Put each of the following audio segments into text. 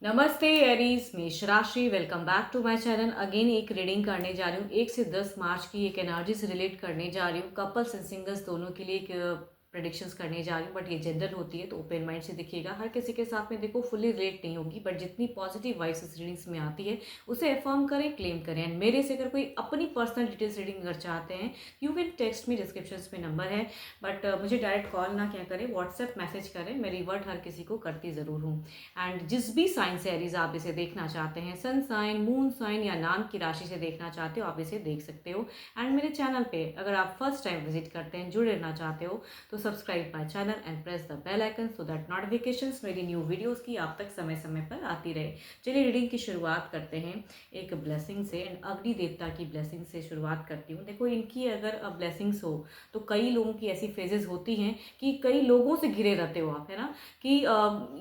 नमस्ते एरीज, मेष राशि। Welcome back to my channel. Again एक रीडिंग करने जा रही हूँ। 1 से 10 मार्च की एक एनर्जी से रिलेट करने जा रही हूँ। कपल्स एंड सिंगल्स दोनों के लिए एक प्रेडिक्शंस करने जा रही हूँ, बट ये जनरल होती है तो ओपन माइंड से देखिएगा। हर किसी के साथ में देखो फुल्ली रिलेट नहीं होगी, बट जितनी पॉजिटिव वाइब्स इस रीडिंग्स में आती है उसे अफर्म करें, क्लेम करें। एंड मेरे से अगर कोई अपनी पर्सनल डिटेल्स रीडिंग अगर चाहते हैं, you can text me, description में नंबर है। बट मुझे डायरेक्ट कॉल ना क्या करें, व्हाट्सएप मैसेज करें। मैं रिवर्ट हर किसी को करती ज़रूर हूँ। एंड जिस भी साइन से एरीज आप इसे देखना चाहते हैं, सन साइन, मून साइन या नाम की राशि से देखना चाहते हो, आप इसे देख सकते हो। एंड मेरे चैनल पे अगर आप फर्स्ट टाइम विजिट करते हैं, जुड़े रहना चाहते हो, तो subscribe my channel and press the bell icon so that notifications मेरी न्यू वीडियोस की आप तक समय समय पर आती रहे। चलिए रीडिंग की शुरुआत करते हैं एक ब्लेसिंग से। एंड अग्नि देवता की ब्लेसिंग से शुरुआत करती हूँ। देखो, इनकी अगर ब्लेसिंग्स हो तो कई लोगों की ऐसी फेजेस होती हैं कि कई लोगों से घिरे रहते हो आप, है ना, कि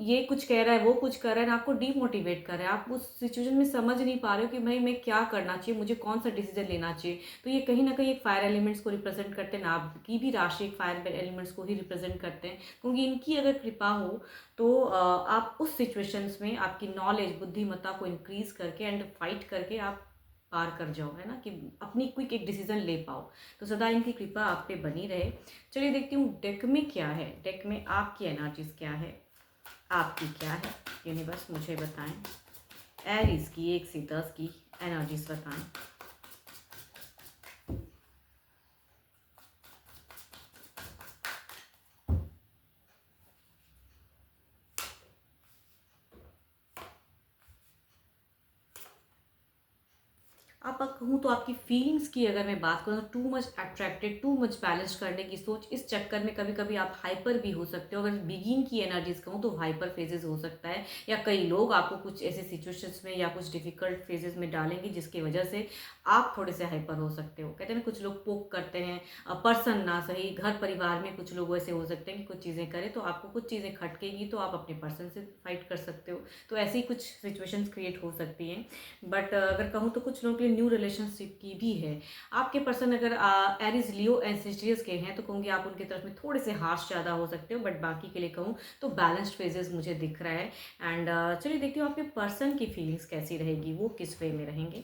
ये कुछ कह रहा है, वो कुछ कर रहा है, आपको डीमोटिवेट कर रहा है। आप उस सिचुएशन में समझ नहीं पा रहे हो कि भाई मैं क्या करना चाहिए, मुझे कौन सा डिसीजन लेना चाहिए। तो ये कहीं ना कहीं एक फायर एलिमेंट्स को रिप्रेजेंट करते हैं। आपकी भी राशि एक फायर एलिमेंट्स को ही रिप्रेजेंट करते हैं, क्योंकि इनकी अगर कृपा हो तो आप उस सिचुएशंस में आपकी नॉलेज, बुद्धिमत्ता को इंक्रीज करके एंड फाइट करके आप पार कर जाओ, है ना, कि अपनी क्विक एक डिसीजन ले पाओ। तो सदा इनकी कृपा आप पे बनी रहे। चलिए देखती हूँ डेक में क्या है, डेक में आपकी एनर्जीज क्या है, आपकी क्या है। यूनिवर्स मुझे बताएं। एरीज की 1 से 10 की एनर्जीज बताएं। आप कहूँ तो आपकी फीलिंग्स की अगर मैं बात करूँ तो too much attracted, too much balance करने की सोच, इस चक्कर में कभी कभी आप हाइपर भी हो सकते हो। अगर बिगिन की एनर्जीज कहूँ तो हाइपर फेजेस हो सकता है, या कई लोग आपको कुछ ऐसे सिचुएशंस में या कुछ डिफिकल्ट फेजेस में डालेंगे जिसकी वजह से आप थोड़े से हाइपर हो सकते हो। कहते हैं ना, कुछ लोग पोक करते हैं, पर्सन ना सही, घर परिवार में कुछ लोग ऐसे हो सकते हैं कि कुछ चीज़ें करें तो आपको कुछ चीज़ें खटकेंगी, तो आप अपने पर्सन से फाइट कर सकते हो। तो ऐसी कुछ सिचुएशंस क्रिएट हो सकती हैं। बट अगर कहूँ तो कुछ लोगों के लिए न्यू रिलेशनशिप की भी है। आपके पर्सन अगर एरिस, लियो एंड सेजिटियस के हैं तो कहूँगी आप उनकी तरफ में थोड़े से हार्श ज़्यादा हो सकते हो, बट बाकी के लिए कहूँ तो बैलेंस्ड फेजेस मुझे दिख रहा है। एंड चलिए देखती हूँ आपके पर्सन की फीलिंग्स कैसी रहेगी, वो किस वे में रहेंगे।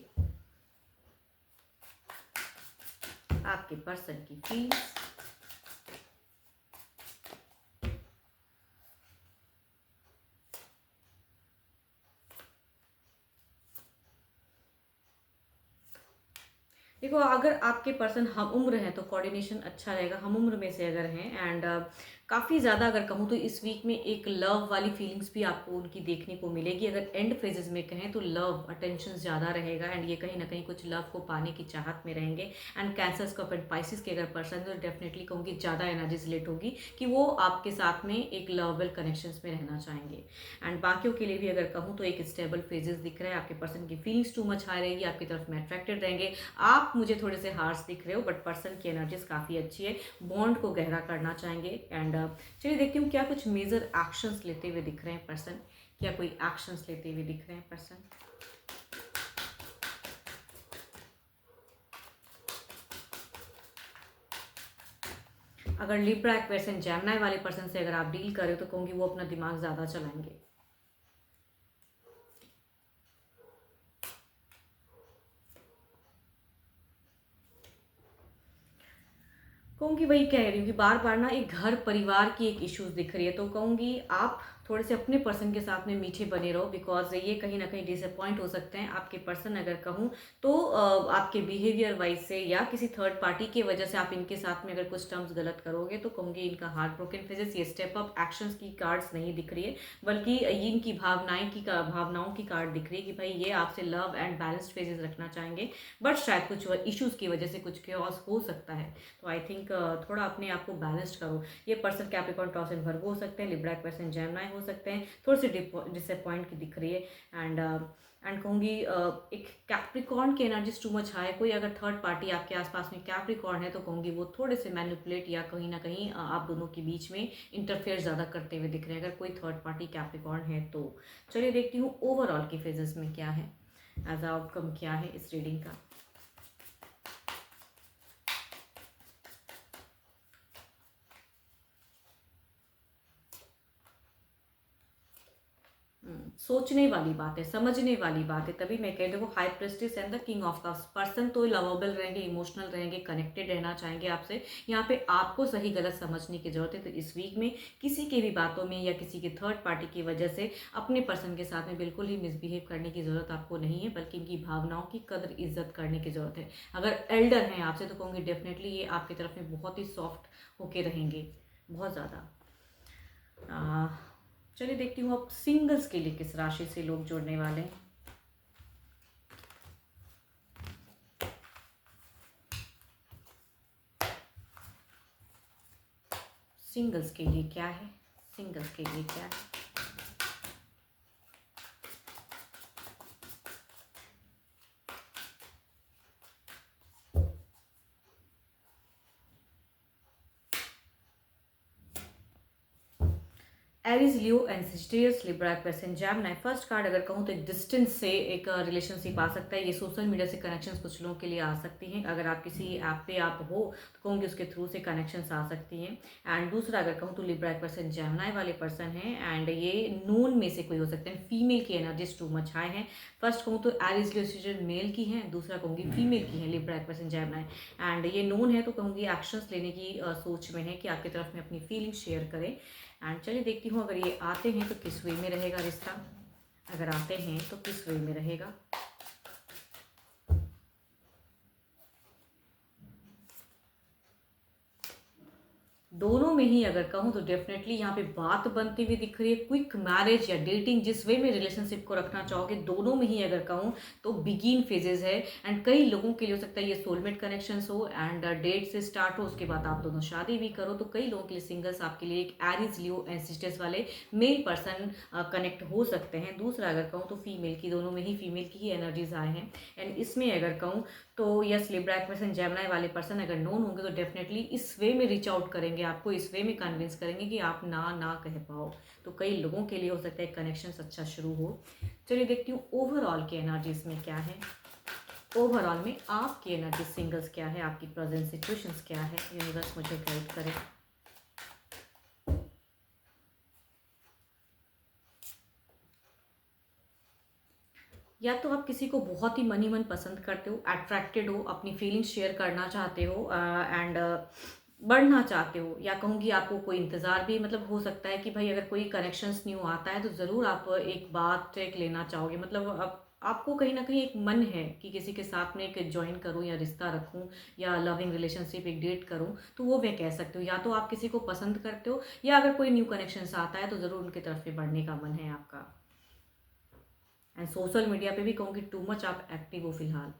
आपके पर्सन की फीलिंग्स। देखो, अगर आपके पर्सन हम उम्र हैं तो कोऑर्डिनेशन अच्छा रहेगा, हम उम्र में से अगर हैं। एंड काफ़ी ज़्यादा अगर कहूँ तो इस वीक में एक लव वाली फीलिंग्स भी आपको उनकी देखने को मिलेगी। अगर एंड फेजेस में कहें तो लव अटेंशन ज़्यादा रहेगा, एंड ये कहीं ना कहीं कुछ लव को पाने की चाहत में रहेंगे। And cancer, Scorpio and Pisces के अगर पर्सन तो डेफिनेटली कहूँगी ज़्यादा एनर्जीज लेट होगी कि वो आपके साथ में एक लवेबल कनेक्शंस में रहना चाहेंगे। एंड बाकियों के लिए भी अगर कहूँ तो एक स्टेबल फेजेस दिख रहा है। आपके पर्सन की फीलिंग्स टू मच हाई रहेगी, आपकी तरफ में अट्रैक्टेड रहेंगे। आप मुझे थोड़े से हार्श दिख रहे हो, बट पर्सन की एनर्जीज काफ़ी अच्छी है, बॉन्ड को गहरा करना चाहेंगे। एंड चलिए देखती हूँ क्या कुछ मेजर एक्शंस लेते हुए दिख रहे हैं पर्सन, क्या कोई एक्शंस लेते हुए दिख रहे हैं पर्सन। अगर लिब्रा, एक्वेरियस एंड जेमिनी वाले पर्सन से अगर आप डील करें तो कहूँगी वो अपना दिमाग ज़्यादा चलाएंगे। कहूँगी वही कह रही हूँ कि बार बार ना एक घर परिवार की एक इश्यूज दिख रही है, तो कहूँगी आप थोड़े से अपने पर्सन के साथ में मीठे बने रहो, बिकॉज ये कहीं ना कहीं डिसअपॉइंट हो सकते हैं। आपके पर्सन अगर कहूँ तो आपके बिहेवियर वाइज से या किसी थर्ड पार्टी की वजह से आप इनके साथ में अगर कुछ टर्म्स गलत करोगे तो कहूँगी इनका हार्ट ब्रोकन फेजेस, ये स्टेप अप एक्शंस की कार्ड्स नहीं दिख रही है, बल्कि ये इनकी भावनाओं की कार्ड दिख रही है कि भाई ये आपसे लव एंड बैलेंस्ड फेजेस रखना चाहेंगे, बट शायद कुछ इश्यूज की वजह से कुछ क्योस हो सकता है। तो आई थिंक थोड़ा अपने आप को बैलेंस्ड करो। ये पर्सन कैप्रिकॉर्न, टॉस एंड वर्गो हो सकते हैं, लिब्रा, एक्वेरियस एंड जेमिनी हो सकते हैं। थोड़ी सी डिसअपॉइंट की दिख रही है। एंड कहूँगी एक कैप्रिकॉर्न की एनर्जीज टू मच हाई। कोई अगर थर्ड पार्टी आपके आसपास में कैप्रिकॉर्न है तो कहूँगी वो थोड़े से मैनिपुलेट या कहीं ना कहीं आप दोनों के बीच में इंटरफेयर ज़्यादा करते हुए दिख रहे हैं, अगर कोई थर्ड पार्टी कैप्रिकॉर्न है तो। चलिए देखती हूँ ओवरऑल की फेजेस में क्या है, एज आउटकम क्या है इस रीडिंग का। सोचने वाली बात है, समझने वाली बात है। तभी मैं कह देखो high prestige and the king of cups person तो लवेबल रहेंगे, इमोशनल रहेंगे, कनेक्टेड रहना चाहेंगे आपसे। यहाँ पे आपको सही गलत समझने की जरूरत है। तो इस वीक में किसी की भी बातों में या किसी की थर्ड पार्टी की वजह से अपने पर्सन के साथ में बिल्कुल ही मिसबिहेव करने की जरूरत आपको नहीं है, बल्कि इनकी भावनाओं की कदर इज्जत करने की जरूरत है। अगर एल्डर हैं आपसे तो कहूँगी डेफिनेटली ये आपकी तरफ में बहुत ही सॉफ्ट होके रहेंगे, बहुत ज़्यादा। चलिए देखती हूँ अब सिंगल्स के लिए किस राशि से लोग जुड़ने वाले हैं। सिंगल्स के लिए क्या है, सिंगल्स के लिए क्या है। Aries, Leo and Sagittarius, Libra, Aquarius, Gemini. First card अगर कहूँ तो एक डिस्टेंस से एक रिलेशनशिप आ सकता है। ये सोशल मीडिया से कनेक्शंस कुछ लोगों के लिए आ सकती हैं। अगर आप किसी ऐप पे आप हो तो कहूँगी उसके थ्रू से कनेक्शंस आ सकती हैं। एंड दूसरा अगर कहूँ तो लिब्रा, एक्वेरियस, जेमिनी वाले पर्सन हैं एंड ये नून में से कोई हो सकते हैं। फीमेल की एनर्जीज टू मच हाई है। फर्स्ट कहूँ तो एरीज, लियो, सेजिटेरियस मेल की हैं, दूसरा कहूँगी फीमेल की है लिब्रा, एक्वेरियस, जेमिनी। एंड ये नून है तो कहूँगी एक्शंस लेने की सोच में है कि आपकी तरफ में अपनी फीलिंग शेयर करें। एंड चलिए देखती हूँ अगर ये आते हैं तो किस वे में रहेगा रिश्ता, अगर आते हैं तो किस वे में रहेगा। दोनों में ही अगर कहूँ तो डेफिनेटली यहाँ पे बात बनती हुई दिख रही है। क्विक मैरिज या डेटिंग, जिस वे में रिलेशनशिप को रखना चाहोगे, दोनों में ही अगर कहूँ तो बिगिन फेजेस है। एंड कई लोगों के लिए हो सकता है ये सोलमेट कनेक्शंस हो एंड डेट से स्टार्ट हो, उसके बाद आप दोनों शादी भी करो। तो कई लोगों के लिए सिंगल्स आपके लिए एक एरीज, लियो एंड सिस्टर्स वाले मेल पर्सन कनेक्ट हो सकते हैं। दूसरा अगर कहूँ तो फीमेल की, दोनों में ही फीमेल की ही एनर्जीज आए हैं। एंड इसमें अगर कहूँ तो यस, लिब्रा, एक्वेरियस, जेमिनी वाले पर्सन अगर नोन होंगे तो डेफिनेटली इस वे में रीच आउट करेंगे, आपको इस वे में कन्विंस करेंगे कि आप ना ना कह पाओ। तो कई लोगों के लिए हो सकता है कनेक्शन अच्छा शुरू हो। चलिए देखती हूँ ओवरऑल की एनर्जीज में क्या है। ओवरऑल में आपकी एनर्जी सिंगल्स क्या है, आपकी प्रेजेंट सिचुएशंस क्या है, यूनिवर्स मुझे गाइड करें। या तो आप किसी को बहुत ही मन ही मन पसंद करते हो, अट्रैक्टेड हो, अपनी फीलिंग्स शेयर करना चाहते हो एंड बढ़ना चाहते हो, या कहूँगी आपको कोई इंतज़ार भी मतलब हो सकता है कि भाई अगर कोई कनेक्शंस न्यू आता है तो ज़रूर आप एक बात एक लेना चाहोगे। मतलब अब आपको कहीं ना कहीं एक मन है कि किसी के साथ में एक ज्वाइन करूं या रिश्ता रखूं या लविंग रिलेशनशिप एक डेट करूं, तो वो मैं कह सकती हूँ। या तो आप किसी को पसंद करते हो या अगर कोई न्यू कनेक्शंस आता है तो ज़रूर उनकी तरफ से बढ़ने का मन है आपका। एंड सोशल मीडिया पे भी कहूँगी टू मच आप एक्टिव हो फिलहाल।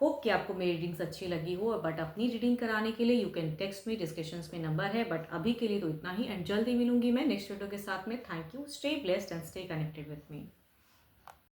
होप कि आपको मेरी रीडिंग्स अच्छी लगी हो। बट अपनी रीडिंग कराने के लिए you can text me, descriptions में नंबर है। बट अभी के लिए तो इतना ही एंड जल्दी मिलूंगी मैं नेक्स्ट वीडियो के साथ में। Thank you, stay blessed and stay connected with me.